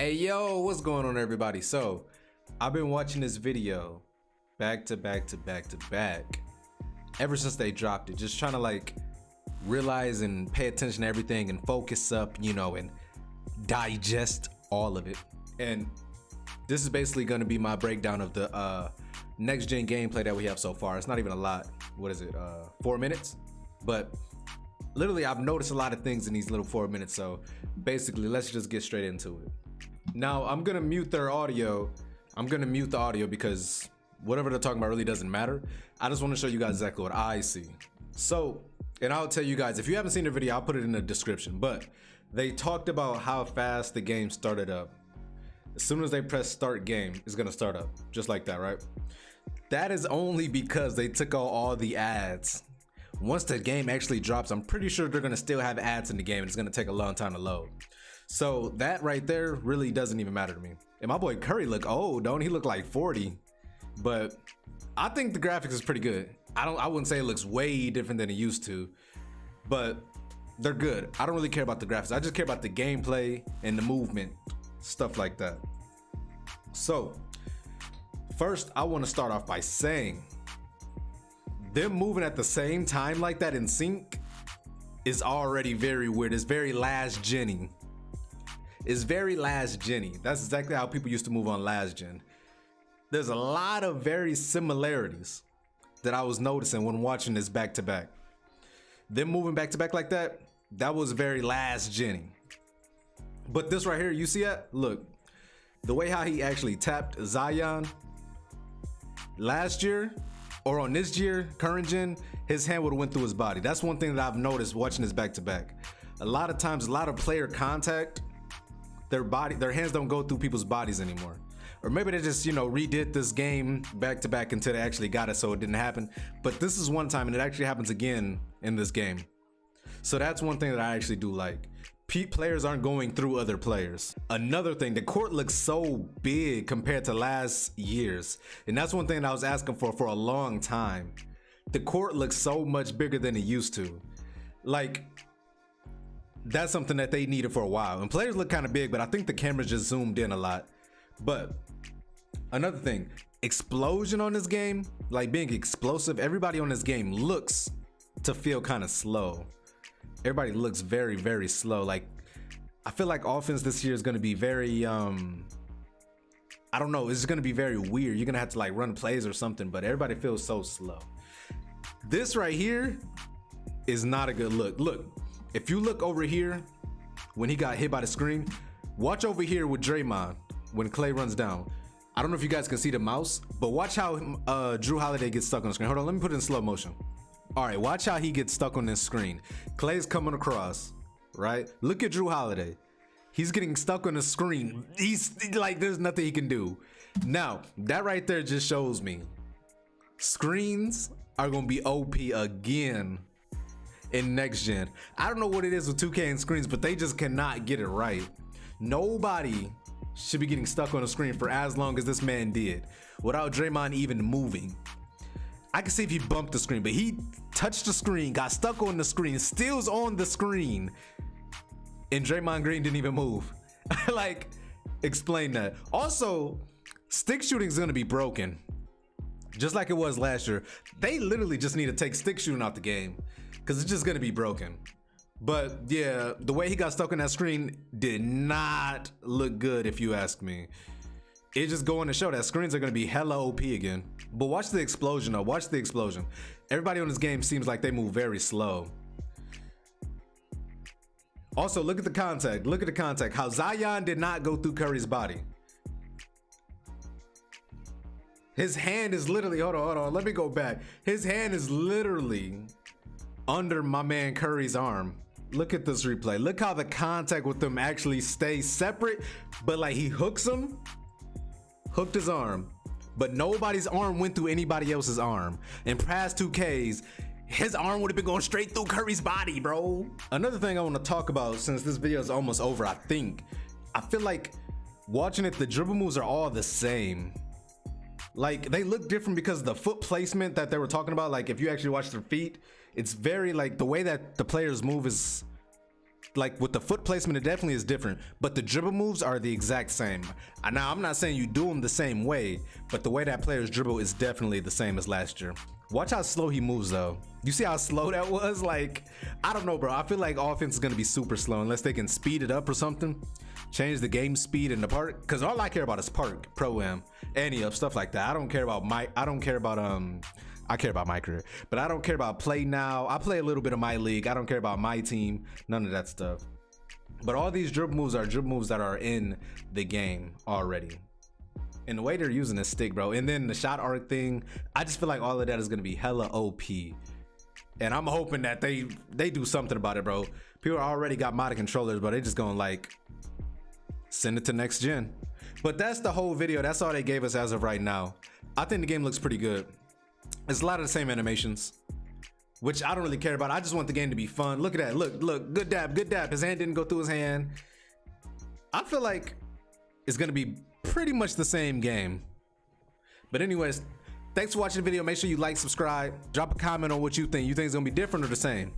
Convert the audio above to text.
Hey yo, what's going on everybody? So I've been watching this video back to back ever since they dropped it, just trying to like realize and pay attention to everything and focus up, you know, and digest all of it. And this is basically going to be my breakdown of the next gen gameplay that we have so far. It's not even a lot. What is it, 4 minutes? But literally I've noticed a lot of things in these little 4 minutes, so basically let's just get straight into it. Now I'm gonna mute their audio. I'm gonna mute the audio because whatever they're talking about really doesn't matter. I just want to show you guys exactly what I see. So, and I'll tell you guys, if you haven't seen the video, I'll put it in the description, but they talked about how fast the game started up. As soon as they press start game, it's gonna start up just like that, right? That is only because they took out all the ads. Once the game actually drops, I'm pretty sure they're gonna still have ads in the game and it's gonna take a long time to load. So that right there really doesn't even matter to me. And my boy Curry look old, don't he? Look like 40, but I think the graphics is pretty good. I wouldn't say it looks way different than it used to, but they're good. I don't really care about the graphics. I just care about the gameplay and the movement, stuff like that. So first, I want to start off by saying them moving at the same time like that in sync is already very weird. It's very last gen-y. It's very last gen-y. That's exactly how people used to move on last gen. There's a lot of very similarities that I was noticing when watching this back to back. Them moving back to back like that, that was very last gen-y. But this right here, you see that? Look, the way how he actually tapped Zion last year, or on this year, current gen, his hand would have went through his body. That's one thing that I've noticed watching this back to back. A lot of times, a lot of player contact, their hands don't go through people's bodies anymore. Or maybe they just, you know, redid this game back to back until they actually got it so it didn't happen. But this is one time and it actually happens again in this game. So that's one thing that I actually do like. Players aren't going through other players. Another thing, the court looks so big compared to last year's. And that's one thing that I was asking for a long time. The court looks so much bigger than it used to. Like, that's something that they needed for a while. And players look kind of big, but I think the camera just zoomed in a lot. But another thing, explosion on this game, like being explosive, everybody on this game looks to feel kind of slow. Everybody looks very, very slow. Like, I feel like offense this year is going to be very, I don't know, it's going to be very weird. You're going to have to like run plays or something, but everybody feels so slow. This right here is not a good look. Look, if you look over here, when he got hit by the screen, watch over here with Draymond when Clay runs down. I don't know if you guys can see the mouse, but watch how Jrue Holiday gets stuck on the screen. Hold on, let me put it in slow motion. All right, watch how he gets stuck on this screen. Clay's coming across, right? Look at Jrue Holiday. He's getting stuck on the screen. He's like, there's nothing he can do. Now, that right there just shows me screens are gonna be OP again in next gen. I don't know what it is with 2K and screens, but they just cannot get it right. Nobody should be getting stuck on a screen for as long as this man did without Draymond even moving. I can see if he bumped the screen, but he touched the screen, got stuck on the screen, still's on the screen, and Draymond Green didn't even move. Like, explain that. Also, stick shooting is gonna be broken, just like it was last year. They literally just need to take stick shooting out the game, because it's just gonna be broken. But yeah, the way he got stuck on that screen did not look good, if you ask me. It's just going to show that screens are going to be hella OP again. But watch the explosion though, watch the explosion. Everybody on this game seems like they move very slow. Also, look at the contact, look at the contact. How Zion did not go through Curry's body. His hand is literally, hold on, let me go back. His hand is literally under my man Curry's arm. Look at this replay. Look how the contact with them actually stays separate, but like he hooks him, hooked his arm, but nobody's arm went through anybody else's arm. In past 2Ks, his arm would have been going straight through Curry's body, bro. Another thing I want to talk about, since this video is almost over, I feel like watching it, the dribble moves are all the same. Like, they look different because of the foot placement that they were talking about. Like, if you actually watch their feet, it's very like the way that the players move is like with the foot placement, it definitely is different, but the dribble moves are the exact same. Now, I'm not saying you do them the same way, but the way that players dribble is definitely the same as last year. Watch how slow he moves though. You see how slow that was? Like, I don't know, bro. I feel like offense is gonna be super slow unless they can speed it up or something. Change the game speed in the park, because all I care about is park, pro-am, any-up, stuff like that. I don't care about I care about my career, but I don't care about play now. I play a little bit of my league. I don't care about my team, none of that stuff. But all these dribble moves are dribble moves that are in the game already. And the way they're using the stick, bro, and then the shot arc thing, I just feel like all of that is gonna be hella OP. And I'm hoping that they do something about it, bro. People already got modded controllers, but they just gonna like send it to next gen. But that's the whole video. That's all they gave us as of right now. I think the game looks pretty good. It's a lot of the same animations, which I don't really care about. I just want the game to be fun. Look at that. Look, good dab, good dab. His hand didn't go through his hand. I feel like it's gonna be pretty much the same game. But anyways, thanks for watching the video. Make sure you like, subscribe, drop a comment on what you think. You think it's gonna be different or the same?